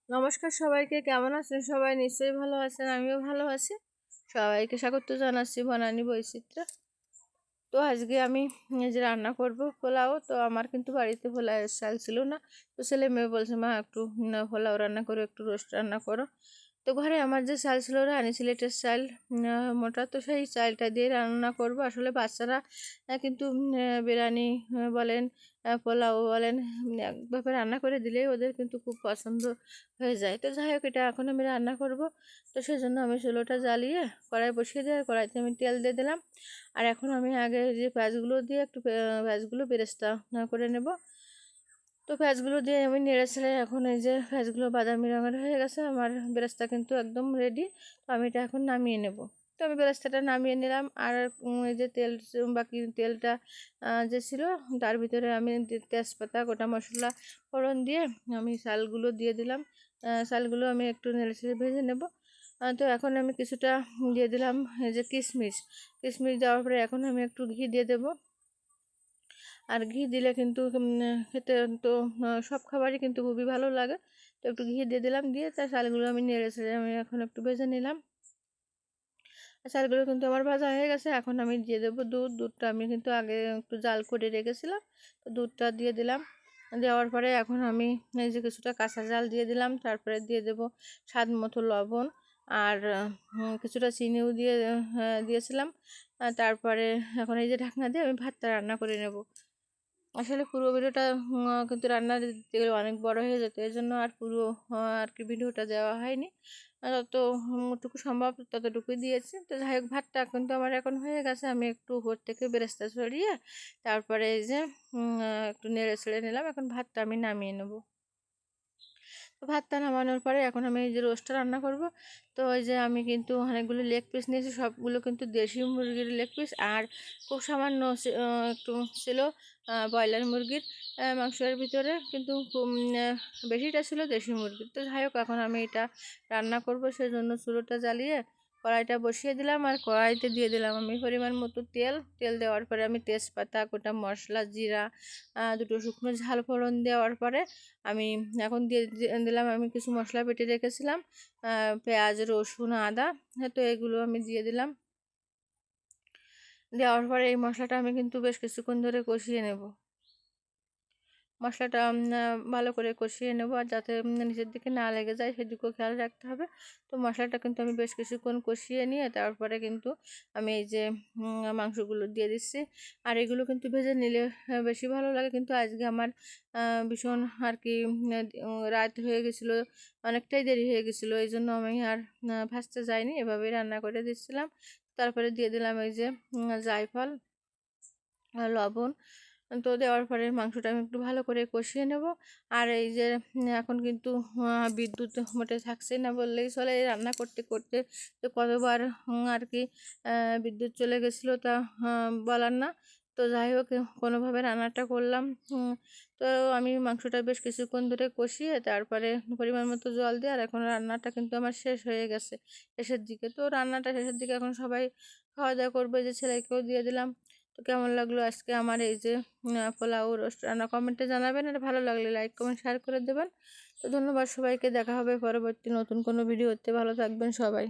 নমস্কার সবাইকে, কেমন আছেন সবাই? নিশ্চয়ই ভালো আছেন, আমিও ভালো আছি। সবাইকে স্বাগত জানাচ্ছি বনানী বৈচিত্র্য। তো আজকে আমি এই যে রান্না করব পোলাও। তো আমার কিন্তু বাড়িতে পোলাওয়ের চাল ছিল না। তো ছেলে মেয়ে বলছে, মা একটু পোলাও রান্না করো, একটু রোস্ট রান্না করো। তো ঘরে আমার যে চাল ছিল রানী সিলেটের চাল, মোটা, তো সেই চালটা দিয়ে রান্না করব। আসলে বাচ্চারা কিন্তু বিরিয়ানি বলেন, পোলাও বলেন, একভাবে রান্না করে দিলেই ওদের কিন্তু খুব পছন্দ হয়ে যায়। তো যাই হোক, এটা এখন আমি রান্না করব। তো সেই জন্য আমি চুলোটা জ্বালিয়ে কড়াই বসিয়ে দিয়ে কড়াইতে আমি তেল দিয়ে দিলাম। আর এখন আমি আগে যে পেঁয়াজগুলো দিয়ে একটু পেঁয়াজগুলো বেরেস্তা করে নেব। তো পেঁয়াজগুলো দিয়ে আমি নেড়ে ছেড়ে এখন এই যে পেঁয়াজগুলো বাদামি রঙের হয়ে গেছে, আমার বেরেস্তা কিন্তু একদম রেডি। তো আমি এটা এখন নামিয়ে নেব। তো আমি বেরেস্তাটা নামিয়ে নিলাম। আর এই যে তেল, বাকি তেলটা যে ছিল তার ভিতরে আমি তেজপাতা, গোটা মশলা ফোড়ন দিয়ে আমি চালগুলো দিয়ে দিলাম। চালগুলো আমি একটু নেড়ে ছেড়ে ভেজে নেব। তো এখন আমি কিছুটা দিয়ে দিলাম এই যে কিশমিশ। কিশমিশ দেওয়ার পরে এখন আমি একটু ঘি দিয়ে দেবো। আর ঘি দিলে কিন্তু খেতে তো সব খাবারই কিন্তু খুবই ভালো লাগে। তো একটু ঘি দিয়ে দিলাম, দিয়ে তার চালগুলো আমি নেড়ে ছেড়ে আমি এখন একটু ভেজে নিলাম। চালগুলো কিন্তু আমার ভাজা হয়ে গেছে। এখন আমি দিয়ে দেবো দুধটা আমি কিন্তু আগে একটু জাল করে রেখেছিলাম। তো দুধটা দিয়ে দিলাম। দেওয়ার পরে এখন আমি এই যে কিছুটা কাঁচা জাল দিয়ে দিলাম। তারপরে দিয়ে দেবো স্বাদ মতো লবণ। আর কিছুটা চিনিও দিয়েছিলাম। তারপরে এখন এই যে ঢাকনা দিয়ে আমি ভাতটা রান্না করে নেব। আসলে পুরো ভিডিওটা কিন্তু রান্না দিতে গেলে অনেক বড় হয়ে যেত, এই জন্য আর পুরো আর কি ভিডিওটা দেওয়া হয়নি। যতটুকু সম্ভব ততটুকুই দিয়েছি। তো যাই হোক, ভাতটা কিন্তু আমার এখন হয়ে গেছে। আমি একটু উপর থেকে বেরেস্তা ছড়িয়ে তারপরে এই যে একটু নেড়ে ছেড়ে নিলাম। এখন ভাতটা আমি নামিয়ে নেব। তো ভাতটা নামানোর পরে এখন আমি এই যে রোস্টটা রান্না করব। তো ওই যে আমি কিন্তু অনেকগুলো লেগ পিস নিয়েছি, সবগুলো কিন্তু দেশি মুরগির লেগ পিস। আর খুব সামান্য একটু ছিল ব্রয়লার মুরগির মাংসের ভিতরে, কিন্তু বেশিটা ছিল দেশি মুরগির। তো যাই হোক, এখন আমি এটা রান্না করব, সেজন্য চুলোটা জ্বালিয়ে কড়াইটা বসিয়ে দিলাম। আর কড়াইতে দিয়ে দিলাম আমি পরিমাণ মতো তেল। তেল দেওয়ার পরে আমি তেজপাতা, গোটা মশলা, জিরা, দুটো শুকনো ঝাল ফোড়ন দেওয়ার পরে আমি এখন দিলাম আমি কিছু মশলা বেটে রেখেছিলাম, পেঁয়াজ, রসুন, আদা। তো এগুলো আমি দিয়ে দিলাম। দেওয়ার পরে এই মশলাটা আমি কিন্তু বেশ কিছুক্ষণ ধরে কষিয়ে নেব। মশলাটা ভালো করে কষিয়ে নেব, আর যাতে নিচের দিকে না লেগে যায় সেদিকেও খেয়াল রাখতে হবে। তো মশলাটা কিন্তু আমি বেশ কিছুক্ষণ কষিয়ে নিয়ে তারপরে কিন্তু আমি এই যে মাংসগুলো দিয়ে দিচ্ছি। আর এগুলো কিন্তু ভেজে নিলে বেশি ভালো লাগে, কিন্তু আজকে আমার ভীষণ আর কি রাত হয়ে গেছিলো, অনেকটাই দেরি হয়ে গেছিলো, এই জন্য আমি আর ভাজতে যাইনি, এভাবেই রান্না করে দিচ্ছিলাম। তারপরে দিয়ে দিলাম এই যে জায়ফল, লবণ। তো দেওয়ার পরে মাংসটা আমি একটু ভালো করে কষিয়ে নেব। আর এই যে এখন কিন্তু বিদ্যুৎ মোটে থাকছে না বললেই চলে। এই রান্না করতে করতে তো কতবার আর কি বিদ্যুৎ চলে গেছিলো, তা বলার না। তো যাই হোক, কোনোভাবে রান্নাটা করলাম। তো আমি মাংসটা বেশ কিছুক্ষণ ধরে কষিয়ে তারপরে পরিমাণ মতো জল দিয়ে, আর এখন রান্নাটা কিন্তু আমার শেষ হয়ে গেছে শেষের দিকে। তো রান্নাটা শেষের দিকে এখন সবাই খাওয়া দাওয়া করবো, যে ছেলেকেও দিয়ে দিলাম। তো কেমন লাগলো আজকে আমার এই যে পোলাও রোস্ট রান্না, কমেন্টে জানাবেন। আর ভালো লাগলে লাইক কমেন্ট শেয়ার করে দেবেন। তো ধন্যবাদ সবাইকে, দেখা হবে পরবর্তী নতুন কোনো ভিডিওতে। ভালো থাকবেন সবাই।